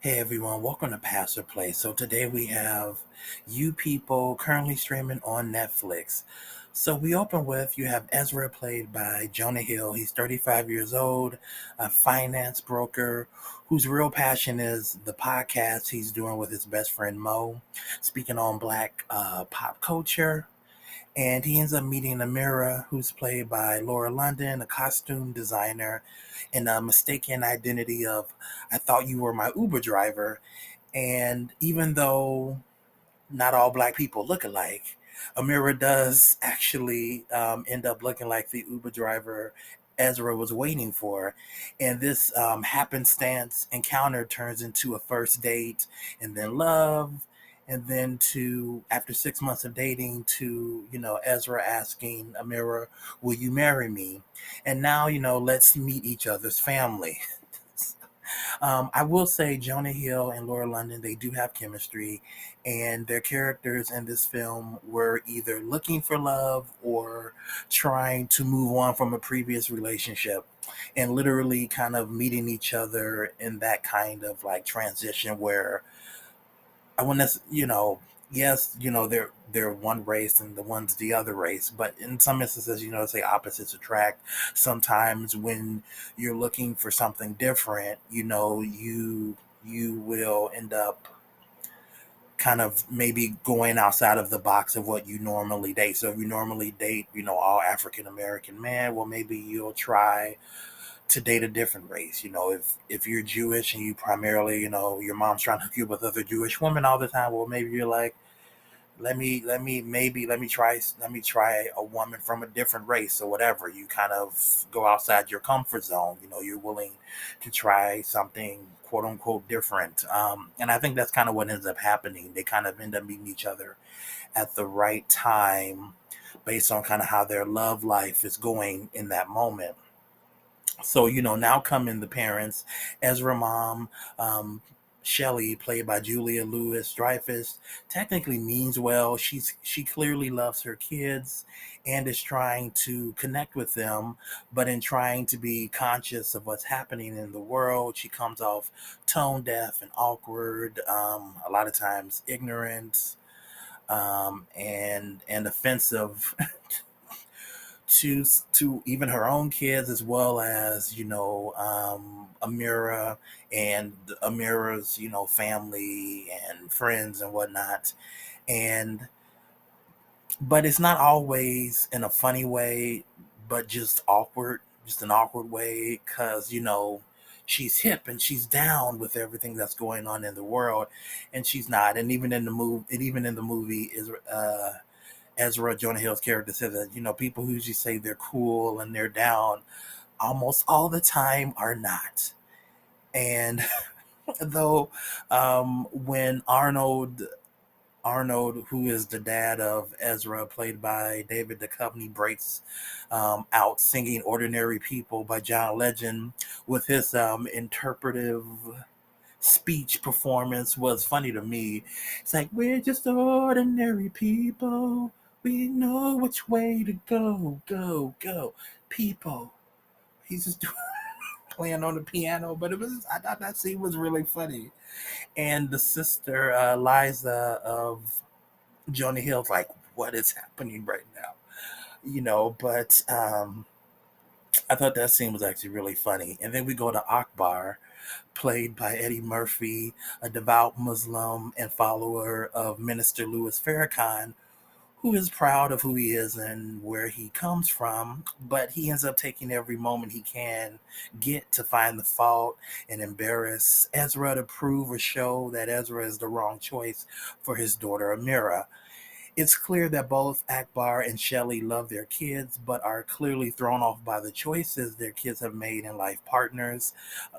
Hey everyone, welcome to Pastor Play. So today we have You People currently streaming on Netflix. So we open with you have Ezra played by Jonah Hill. He's 35 years old, a finance broker whose real passion is the podcast he's doing with his best friend Mo, speaking on black pop culture. And he ends up meeting Amira, who's played by Laura London, a costume designer, in a mistaken identity of, I thought you were my Uber driver. And even though not all black people look alike, Amira does actually end up looking like the Uber driver Ezra was waiting for. And this happenstance encounter turns into a first date and then love. And then to after 6 months of dating, to Ezra asking Amira, "Will you marry me?" And now let's meet each other's family. I will say Jonah Hill and Laura London, they do have chemistry, and their characters in this film were either looking for love or trying to move on from a previous relationship and literally kind of meeting each other in that kind of like transition where I want to, yes, they're one race and the one's the other race, but in some instances, say opposites attract. Sometimes when you're looking for something different, you will end up kind of maybe going outside of the box of what you normally date. So if you normally date, all African American men, well, maybe you'll try to date a different race. If you're Jewish and you primarily, your mom's trying to hook you up with other Jewish women all the time, well, maybe you're like, let me try a woman from a different race or whatever. You kind of go outside your comfort zone. You're willing to try something quote unquote different. And I think that's kind of what ends up happening. They kind of end up meeting each other at the right time based on kind of how their love life is going in that moment. So, now come in the parents. Ezra mom, Shelley, played by Julia Louis-Dreyfus, technically means well. She clearly loves her kids and is trying to connect with them, but in trying to be conscious of what's happening in the world, she comes off tone deaf and awkward, a lot of times ignorant, and offensive to even her own kids, as well as Amira and Amira's family and friends and whatnot. And but it's not always in a funny way, but just an awkward way, because she's hip and she's down with everything that's going on in the world, and she's not. And even in the movie is Ezra, Jonah Hill's character, said that people who usually say they're cool and they're down almost all the time are not. And though when Arnold, who is the dad of Ezra, played by David Duchovny, breaks out singing "Ordinary People" by John Legend with his interpretive speech performance, was funny to me. It's like, we're just ordinary people. We know which way to go, go, go. People. He's just playing on the piano, but I thought that scene was really funny. And the sister, Liza of Jonah Hill's like, what is happening right now? But I thought that scene was actually really funny. And then we go to Akbar, played by Eddie Murphy, a devout Muslim and follower of Minister Louis Farrakhan, who is proud of who he is and where he comes from, but he ends up taking every moment he can get to find the fault and embarrass Ezra to prove or show that Ezra is the wrong choice for his daughter Amira. It's clear that both Akbar and Shelley love their kids, but are clearly thrown off by the choices their kids have made in life partners.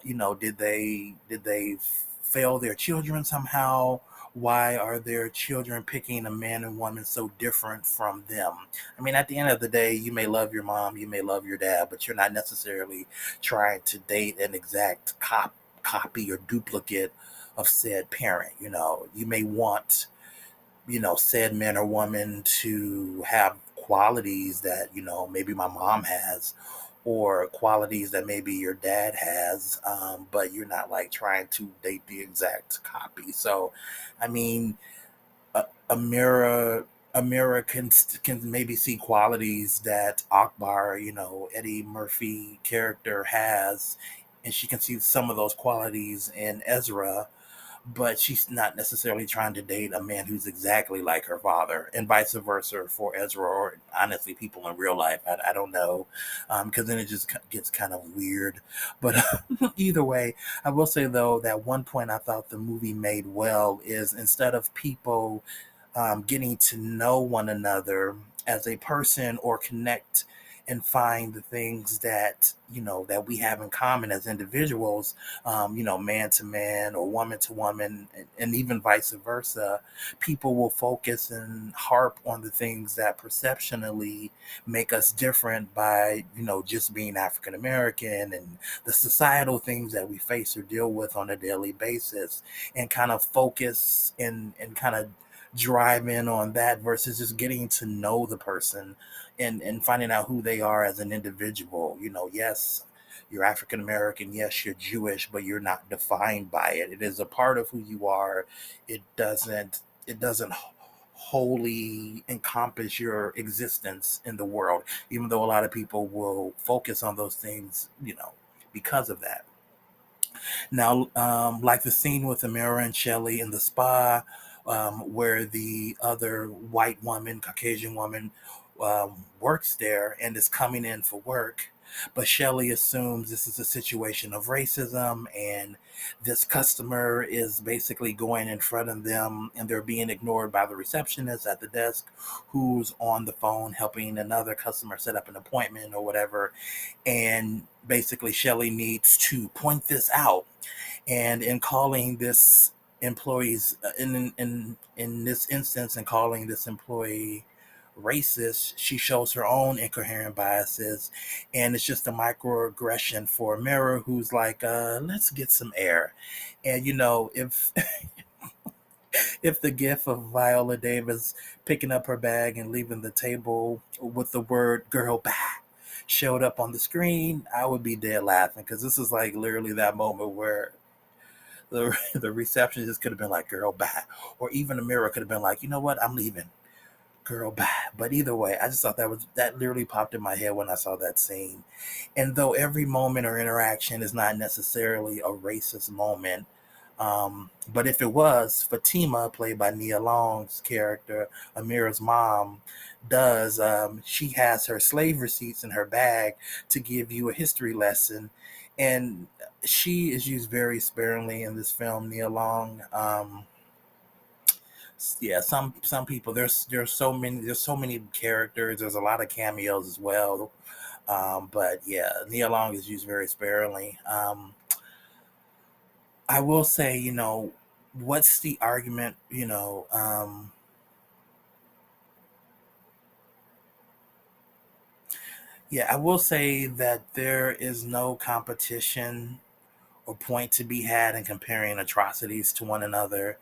Did they fail their children somehow? Why are their children picking a man and woman so different from them? I mean, at the end of the day, you may love your mom, you may love your dad, but you're not necessarily trying to date an exact copy or duplicate of said parent. You may want said man or woman to have qualities that maybe my mom has, or qualities that maybe your dad has, but you're not like trying to date the exact copy. So, I mean, a mirror can maybe see qualities that Akbar, Eddie Murphy character has, and she can see some of those qualities in Ezra, but she's not necessarily trying to date a man who's exactly like her father, and vice versa for Ezra, or honestly, people in real life. I don't know, because then it just gets kind of weird. But either way, I will say though that one point I thought the movie made well is instead of people getting to know one another as a person or connect and find the things that that we have in common as individuals, man to man or woman to woman, and even vice versa, people will focus and harp on the things that perceptionally make us different by just being African American, and the societal things that we face or deal with on a daily basis, and kind of focus and kind of drive in on that versus just getting to know the person and finding out who they are as an individual. Yes, you're African American, yes, you're Jewish, but you're not defined by it. It is a part of who you are. It doesn't wholly encompass your existence in the world, even though a lot of people will focus on those things, because of that. Now, like the scene with Amira and Shelley in the spa, where the other white woman, Caucasian woman, works there and is coming in for work. But Shelley assumes this is a situation of racism, and this customer is basically going in front of them, and they're being ignored by the receptionist at the desk, who's on the phone helping another customer set up an appointment or whatever. And basically, Shelley needs to point this out, and in calling this employees in this instance, and calling this employee racist, she shows her own incoherent biases, and it's just a microaggression for Mira, who's like, let's get some air. And if the gif of Viola Davis picking up her bag and leaving the table with the word "girl back" showed up on the screen, I would be dead laughing, because this is like literally that moment where the receptionist could have been like, "Girl, bye," or even the mirror could have been like, "You know what? I'm leaving. Girl, bye." But either way, I just thought that literally popped in my head when I saw that scene. And though every moment or interaction is not necessarily a racist moment, but if it was, Fatima, played by Nia Long's character, Amira's mom, does. She has her slave receipts in her bag to give you a history lesson, and she is used very sparingly in this film. Nia Long. Yeah, some people, there's so many characters. There's a lot of cameos as well. But yeah, Nia Long is used very sparingly. I will say, what's the argument? Yeah, I will say that there is no competition or point to be had in comparing atrocities to one another.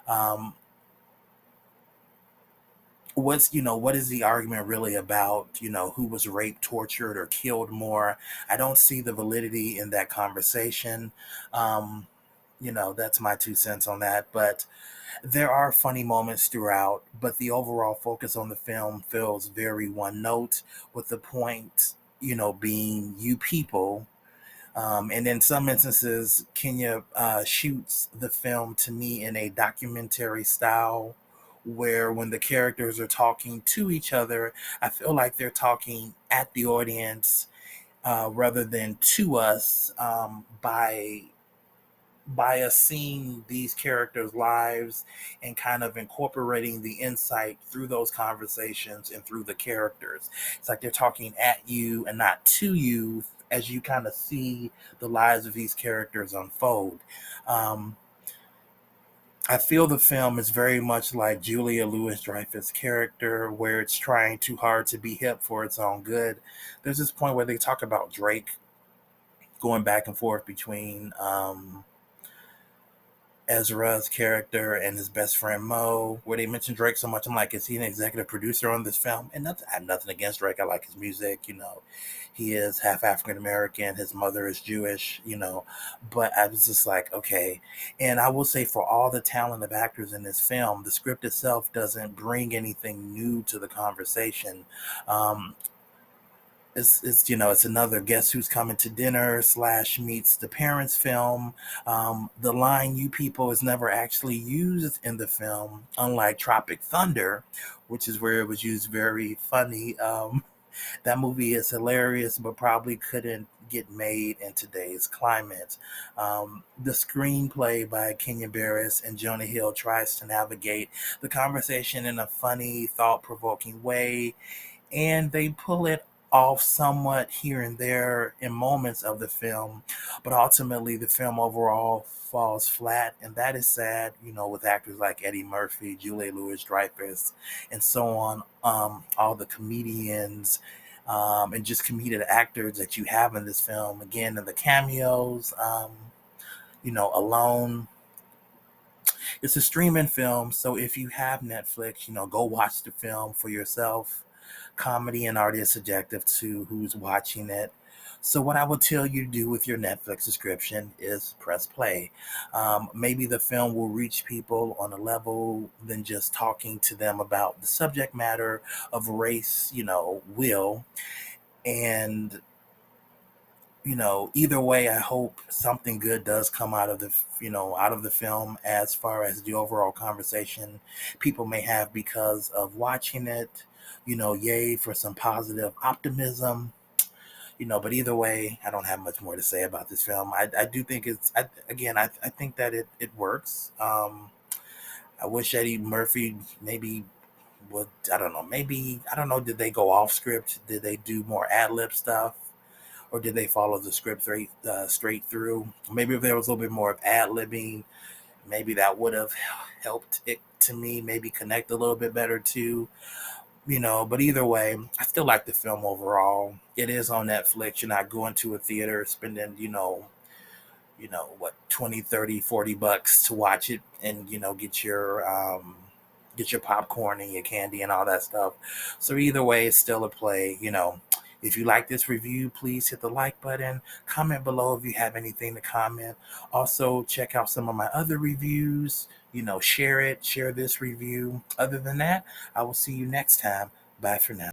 Um, what is the argument really about? Who was raped, tortured, or killed more? I don't see the validity in that conversation. Um, that's my 2 cents on that. But there are funny moments throughout, but the overall focus on the film feels very one note, with the point, being you people. And in some instances, Kenya shoots the film to me in a documentary style, where when the characters are talking to each other, I feel like they're talking at the audience, rather than to us, by us seeing these characters' lives and kind of incorporating the insight through those conversations and through the characters. It's like they're talking at you and not to you, as you kind of see the lives of these characters unfold. Um, I feel the film is very much like Julia Louis-Dreyfus' character, where it's trying too hard to be hip for its own good. There's this point where they talk about Drake going back and forth between Ezra's character and his best friend Mo, where they mentioned Drake so much. I'm like, is he an executive producer on this film? And nothing, I have nothing against Drake. I like his music. He is half African American. His mother is Jewish. But I was just like, okay. And I will say, for all the talent of actors in this film, the script itself doesn't bring anything new to the conversation. Um, it's another guess who's coming to dinner slash meets the parents film. The line "you people" is never actually used in the film, unlike Tropic Thunder, which is where it was used very funny. That movie is hilarious, but probably couldn't get made in today's climate. The screenplay by Kenya Barris and Jonah Hill tries to navigate the conversation in a funny, thought-provoking way, and they pull it off somewhat here and there in moments of the film, but ultimately the film overall falls flat, and that is sad. With actors like Eddie Murphy, Julia Louis-Dreyfus, and so on, all the comedians. And just comedic actors that you have in this film. Again, in the cameos, Alone. It's a streaming film, so if you have Netflix, go watch the film for yourself. Comedy and art is subjective to who's watching it. So what I would tell you to do with your Netflix subscription is press play. Maybe the film will reach people on a level than just talking to them about the subject matter of race, will. And either way, I hope something good does come out of the film, as far as the overall conversation people may have because of watching it. Yay for some positive optimism. But either way, I don't have much more to say about this film. I do think I think that it works. I wish Eddie Murphy maybe would, I don't know, maybe, I don't know, did they go off script? Did they do more ad lib stuff? Or did they follow the script straight through? Maybe if there was a little bit more of ad libbing, maybe that would have helped it to me maybe connect a little bit better too. But either way, I still like the film overall. It is on Netflix. You're not going to a theater spending, what, 20, 30, $40 to watch it, and get your popcorn and your candy and all that stuff. So either way, it's still a play. If you like this review, please hit the like button. Comment below if you have anything to comment. Also, check out some of my other reviews. Share this review. Other than that, I will see you next time. Bye for now.